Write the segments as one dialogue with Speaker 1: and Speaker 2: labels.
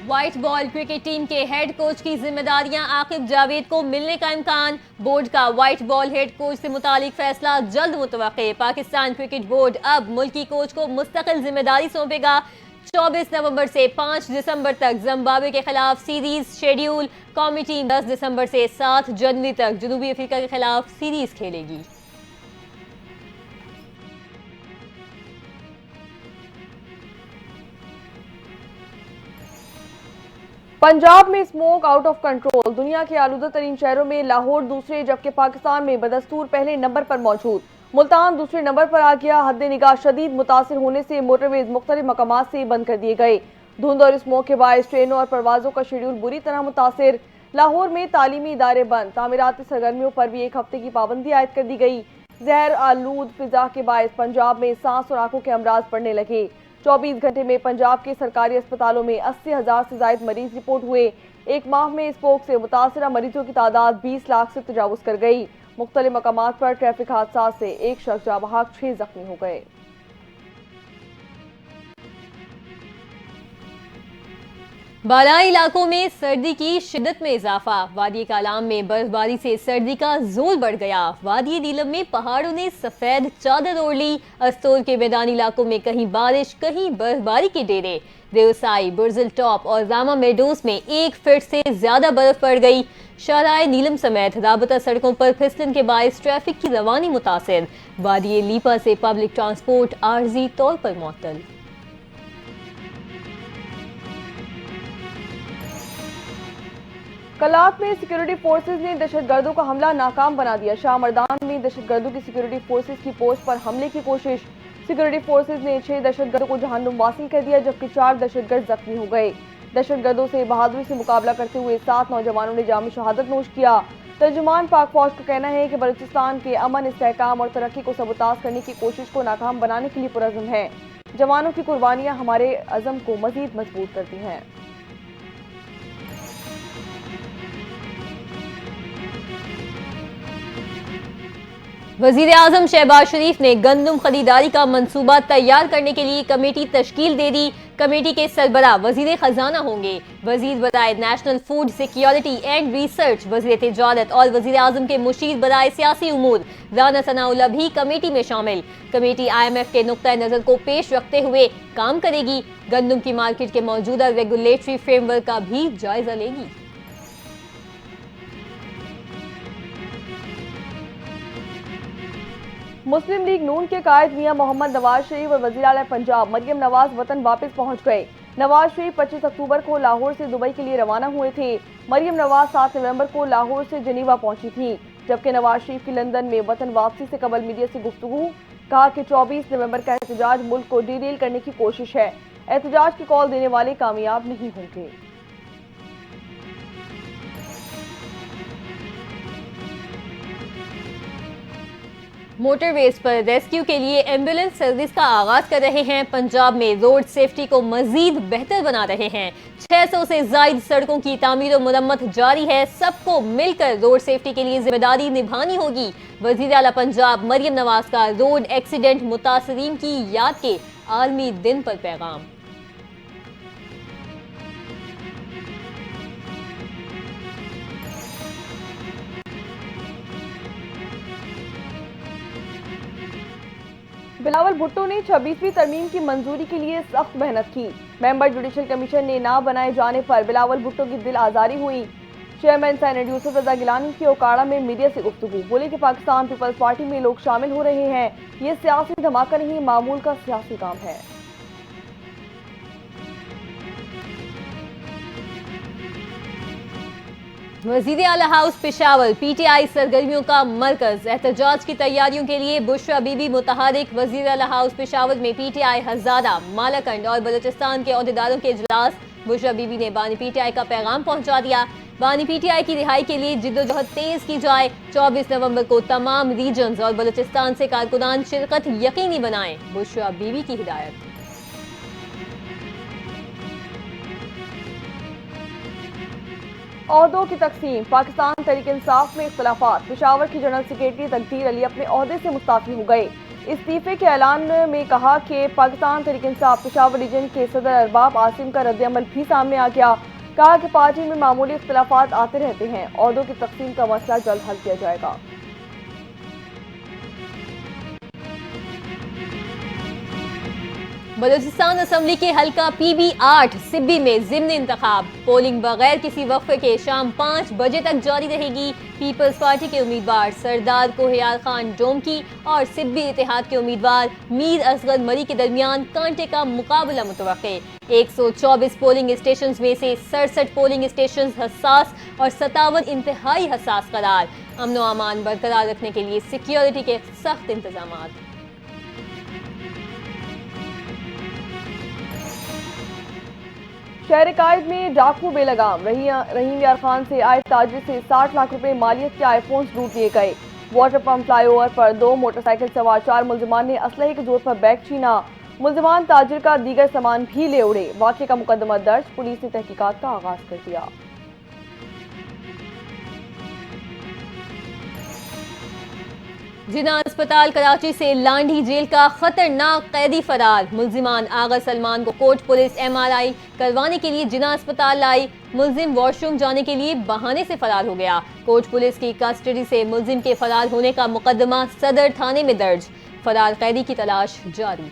Speaker 1: White ball cricket team के head coach की जिम्मेदारियां आकिब जावेद को मिलने का इम्कान। बोर्ड का व्हाइट बॉल हेड कोच से मुतालिक फैसला जल्द मुतवक्के। पाकिस्तान क्रिकेट बोर्ड अब मुल्की कोच को मुस्तकिल जिम्मेदारी सौंपेगा। 24 नवंबर से 5 दिसंबर तक जिम्बाब्वे के खिलाफ सीरीज शेड्यूल। कौमी टीम 10 दिसंबर से 7 जनवरी तक जनूबी अफ्रीका के खिलाफ सीरीज खेलेगी।
Speaker 2: पंजाब में स्मोक आउट ऑफ कंट्रोल। दुनिया के आलूदा तरीन शहरों में लाहौर दूसरे जबकि पाकिस्तान में बदस्तूर पहले नंबर पर मौजूद। मुल्तान दूसरे नंबर पर आ गया। हद निगाह शदीद मुतासिर होने से मोटरवेज मुख्तलिफ मकामात से बंद कर दिए गए। धुंध और स्मोक के बायस ट्रेनों और परवाजों का शेड्यूल बुरी तरह मुतासिर। लाहौर में तालीमी इदारे बंद। तामीराती सरगर्मियों पर भी 1 हफ्ते की पाबंदी आयद कर दी गई। जहर आलूद फिजा के बायस पंजाब में सांस और आंखों के अमराज बढ़ने लगे। 24 घंटे में पंजाब के सरकारी अस्पतालों में 80,000 से ज्यादा मरीज रिपोर्ट हुए। एक माह में स्मोक से मुतासरा मरीजों की तादाद 20 लाख से तजावुज कर गई। मुख्तलिफ मकामात पर ट्रैफिक हादसा से 1 शख्स जाँ बहक, 6 जख्मी हो गए।
Speaker 1: बालाई इलाकों में सर्दी की शिद्दत में इजाफा। वादी कालाम में बर्फबारी से सर्दी का जोर बढ़ गया। वादी नीलम में पहाड़ों ने सफेद चादर ओढ़ ली। अस्तोर के मैदानी इलाकों में कहीं बारिश कहीं बर्फबारी के डेरे। देवसाई, बुर्जिल टॉप और रामा मेडोज में 1 फीट से ज्यादा बर्फ पड़ गई। शाहराए नीलम समेत राबता सड़कों पर फिसलन के बायस ट्रैफिक की रवानी मुतासिर। वादी लीपा से पब्लिक ट्रांसपोर्ट आर्जी तौर पर मुअत्तल।
Speaker 2: कलात में सिक्योरिटी फोर्सेज ने दहशतगर्दों का हमला नाकाम बना दिया। शाह मर्दान में दहशतगर्दों की सिक्योरिटी फोर्सेज की पोस्ट पर हमले की कोशिश। सिक्योरिटी फोर्सेज ने 6 दहशतगर्दों को जहन्नुम वासिल कर दिया जबकि 4 दहशतगर्द जख्मी हो गए। दहशतगर्दों से बहादुरी से मुकाबला करते हुए 7 नौजवानों ने जाम शहादत नोश किया। तर्जुमान पाक फौज का कहना है कि बलूचिस्तान के अमन, इस्तेहकाम और तरक्की को सबूताज करने की कोशिश को नाकाम बनाने के लिए पुरअज़्म है। जवानों की कुर्बानियां हमारे अज़म को मजीद मजबूत करती हैं।
Speaker 1: वजीर आजम शहबाज शरीफ ने गंदम खरीदारी का मंसूबा तैयार करने के लिए कमेटी तश्कील दे दी। कमेटी के सरबराह वजीर खजाना होंगे। वजीर बराए national food security and research, वजीर तिजारत और वजीर आजम के मुशीर बराए सियासी उमूर राना सनाउल्लाह भी कमेटी में शामिल। कमेटी IMF के नुक्ता नजर को पेश रखते हुए काम करेगी। गंदम की मार्केट के मौजूदा रेगुलेटरी फ्रेमवर्क का भी जायजा लेगी।
Speaker 2: मुस्लिम लीग नून के कायद मियां मोहम्मद नवाज शरीफ और वज़ीर आला पंजाब मरियम नवाज वतन वापस पहुंच गए। नवाज शरीफ 25 अक्टूबर को लाहौर से दुबई के लिए रवाना हुए थे। मरियम नवाज 7 नवंबर को लाहौर से जनीवा पहुंची थी जबकि नवाज शरीफ की लंदन में वतन वापसी से कबल मीडिया से गुफ्तगू। कहा कि 24 नवंबर का एहतजाज मुल्क को डिरेल करने की कोशिश है। एहतजाज की कॉल देने वाले कामयाब नहीं होंगे।
Speaker 1: मोटरवेज पर रेस्क्यू के लिए एम्बुलेंस सर्विस का आगाज कर रहे हैं। पंजाब में रोड सेफ्टी को मजीद बेहतर बना रहे हैं। 600 से ज्यादा सड़कों की तामीर और मुरम्मत जारी है। सबको मिलकर रोड सेफ्टी के लिए जिम्मेदारी निभानी होगी। वजीर आला पंजाब मरियम नवाज का रोड एक्सीडेंट मुतासरीन की याद के आलमी दिन पर पैगाम।
Speaker 2: बिलावल भुट्टो ने 26वीं तरमीम की मंजूरी के लिए सख्त मेहनत की। मेंबर जुडिशल कमीशन ने ना बनाए जाने पर बिलावल भुट्टो की दिल आजारी हुई। चेयरमैन सेनेट यूसुफ रजा गिलानी की ओकाड़ा में मीडिया से गुफ्तगू। बोले कि पाकिस्तान पीपल्स पार्टी में लोग शामिल हो रहे हैं। ये सियासी धमाका नहीं, मामूल का सियासी काम है।
Speaker 1: वजीर आला हाउस पेशावर PTI सरगर्मियों का मरकज। एहतजाज की तैयारियों के लिए बुशरा बीबी मुतहरिक। वजीर आला हाउस पेशावर में PTI हजारा, मालाकंड और बलूचिस्तान के अहदेदारों के इजलास। बुशरा बीबी ने बानी PTI का पैगाम पहुंचा दिया। बानी PTI की रिहाई के लिए जिद्दोजहद तेज की जाए। 24 नवंबर को तमाम रीजन्स और बलूचिस्तान से कारकुनान शिरकत यकीनी बनाएं। बुशरा बीबी की हिदायत।
Speaker 2: ओहदों की तकसीम। पाकिस्तान तहरीक इंसाफ में इख्तलाफात। पेशावर की जनरल सेक्रेटरी तकदीर अली अपने ओहदे से मुस्ताफी हो गए। इस्तीफे के ऐलान में कहा कि पाकिस्तान तहरीक इंसाफ पेशावर रीजन के सदर अरबाब आसिम का रद्दअमल भी सामने आ गया। कहा कि पार्टी में मामूली इख्तिलाफात आते रहते हैं, ओहदों की तकसीम का मसला जल्द हल किया जाएगा।
Speaker 1: बलूचिस्तान असम्बली के हल्का PB8 सिब्बी में ज़िम्नी इंतखाब, पोलिंग बगैर किसी वक्फे के शाम 5 बजे तक जारी रहेगी। पीपल्स पार्टी के उम्मीदवार सरदार कोहियार खान डोमकी और सिब्बी इत्तेहाद के उम्मीदवार मीर असगर मरी के दरमियान कांटे का मुकाबला मुतवक्के। 124 पोलिंग स्टेशन में से 67 पोलिंग स्टेशन हसास और 57 इंतहाई हसास करार। अमन व अमान बरकरार रखने के लिए सिक्योरिटी के सख्त इंतजाम।
Speaker 2: शहर कायद में डाकू बेलगाम, रहीम यार खान से आए ताजिर से 60 लाख रुपए मालियत के आईफोन्स लूट लिए गए। वाटर पंप फ्लाईओवर पर 2 मोटरसाइकिल सवार 4 मुलजिमान ने असलहे के जोर पर बैग छीना। मुलजिमान ताजिर का दीगर सामान भी ले उड़े। वाक़े का मुकदमा दर्ज, पुलिस ने तहकीकात का आगाज कर दिया।
Speaker 1: जिन्ना अस्पताल कराची से लांडी जेल का खतरनाक कैदी फरार। मुलजिमान आगा सलमान को कोट पुलिस MRI करवाने के लिए जिन्ना अस्पताल लाई। मुलजिम वॉशरूम जाने के लिए बहाने से फरार हो गया। कोट पुलिस की कस्टडी से मुलजिम के फरार होने का मुकदमा सदर थाने में दर्ज। फरार कैदी की तलाश जारी।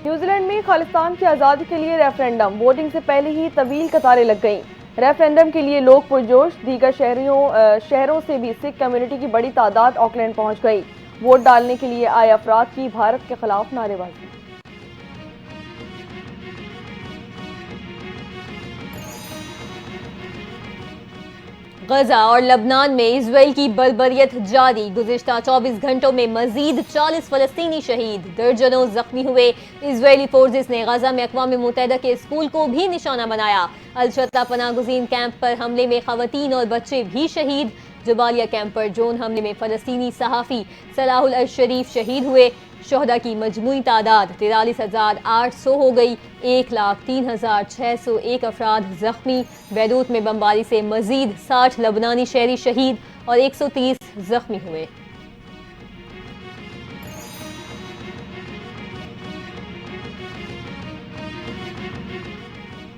Speaker 2: न्यूजीलैंड में खालिस्तान की आज़ादी के लिए रेफरेंडम, वोटिंग से पहले ही तवील कतारें लग गईं। रेफरेंडम के लिए लोग पुरजोश, दीगर शहरों से भी सिख कम्युनिटी की बड़ी तादाद ऑकलैंड पहुंच गई। वोट डालने के लिए आए अफराद की भारत के खिलाफ नारेबाजी।
Speaker 1: गजा और लबनान में इजराइल की बर्बरियत जारी। गुज़िश्ता 24 घंटों में मजीद 40 फलस्तीनी शहीद, दर्जनों जख्मी हुए। इजरायली फोर्सेस ने गजा में अक़वाम मुत्तहिदा के स्कूल को भी निशाना बनाया। अल-शत्ता पनाहगज़ीन कैंप पर हमले में ख़वातीन और बच्चे भी शहीद। जबालिया कैंप पर ड्रोन हमले में फ़लस्तीनी सहाफ़ी सलाहुल अर्श-शरीफ शहीद हुए। शहदा की मजमूई तादाद 43,800 हो गई। 1,03,601 अफराद जख्मी। बैरूत में बमबारी से मजीद 60 लबनानी शहरी शहीद और 130 जख्मी हुए।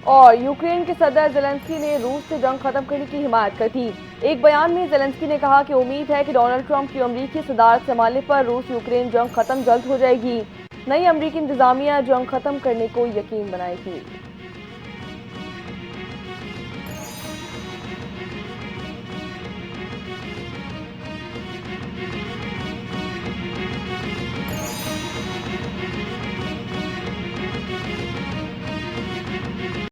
Speaker 2: और यूक्रेन के सदर ज़ेलेंस्की ने रूस से जंग खत्म करने की हिमायत कर दी। एक बयान में ज़ेलेंस्की ने कहा कि उम्मीद है कि डोनाल्ड ट्रंप की अमरीकी सदारत संभालने पर रूस यूक्रेन जंग खत्म जल्द हो जाएगी। नई अमरीकी इंतजामिया जंग खत्म करने को यकीन बनाएगी।